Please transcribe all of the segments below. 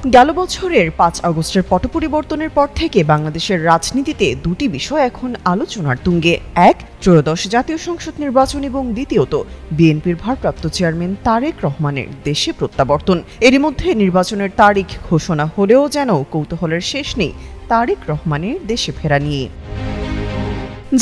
গেল বছরের ৫ আগস্টের পট পরিবর্তনের পর থেকে বাংলাদেশের রাজনীতিতে দুটি বিষয় এখন আলোচনার তুঙ্গে। এক, ত্রয়োদশ জাতীয় সংসদ নির্বাচন এবং দ্বিতীয়ত বিএনপির ভারপ্রাপ্ত চেয়ারম্যান তারেক রহমানের দেশে প্রত্যাবর্তন। এরই মধ্যে নির্বাচনের তারিখ ঘোষণা হলেও যেন কৌতূহলের শেষ নেই তারেক রহমানের দেশে ফেরা নিয়ে।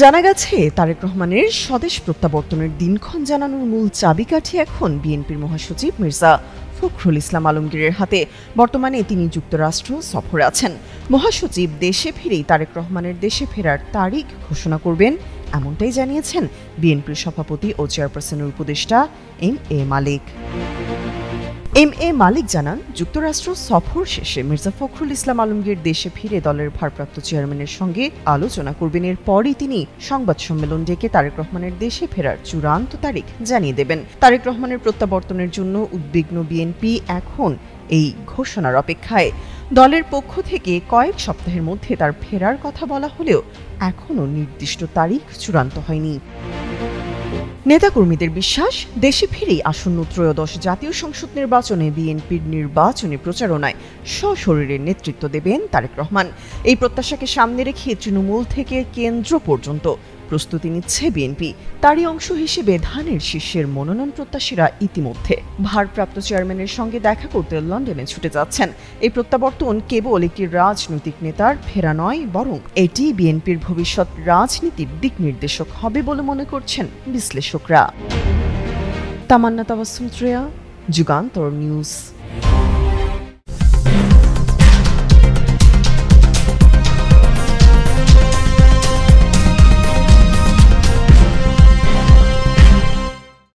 জানা গেছে, তারেক রহমানের স্বদেশ প্রত্যাবর্তনের দিনক্ষণ জানানোর মূল চাবিকাঠি এখন বিএনপির মহাসচিব মির্জা ফখরুল ইসলাম আলমগীরের হাতে। বর্তমানে তিনি যুক্তরাষ্ট্র সফরে আছেন। মহাসচিব দেশে ফিরেই তারেক রহমানের দেশে ফেরার তারিখ ঘোষণা করবেন, এমনটাই জানিয়েছেন বিএনপির সভাপতি ও চেয়ারপারসনের উপদেষ্টা এম.এ. মালেক। এম.এ. মালেক জানান, যুক্তরাষ্ট্র সফর শেষে মির্জা ফখরুল ইসলাম আলমগীর দেশে ফিরে দলের ভারপ্রাপ্ত চেয়ারম্যানের সঙ্গে আলোচনা করবেন। এরপরই তিনি সংবাদ সম্মেলন ডেকে তারেক রহমানের দেশে ফেরার চূড়ান্ত তারিখ জানিয়ে দেবেন। তারেক রহমানের প্রত্যাবর্তনের জন্য উদ্বিগ্ন বিএনপি এখন এই ঘোষণার অপেক্ষায়। দলের পক্ষ থেকে কয়েক সপ্তাহের মধ্যে তার ফেরার কথা বলা হলেও এখনও নির্দিষ্ট তারিখ চূড়ান্ত হয়নি। নেতাকর্মীদের বিশ্বাস, দেশে ফিরেই আসন্ন ত্রয়োদশ জাতীয় সংসদ নির্বাচনে বিএনপির নির্বাচনী প্রচারণায় সশরীরে নেতৃত্ব দেবেন তারেক রহমান। এই প্রত্যাশাকে সামনে রেখে তৃণমূল থেকে কেন্দ্র পর্যন্ত প্রস্তুতি নিচ্ছে বিএনপি। তারই অংশ হিসেবে ধানের শীর্ষের মনোনয়ন প্রত্যাশীরা ইতিমধ্যে ভারপ্রাপ্ত চেয়ারম্যানের সঙ্গে দেখা করতে লন্ডনে ছুটে যাচ্ছেন। এই প্রত্যাবর্তন কেবল একটি রাজনৈতিক নেতার ফেরা নয়, বরং এটি বিএনপির ভবিষ্যৎ রাজনীতির দিক নির্দেশক হবে বলে মনে করছেন বিশ্লেষকরা। তামান্না তাবাসসুম, যুগান্তর নিউজ।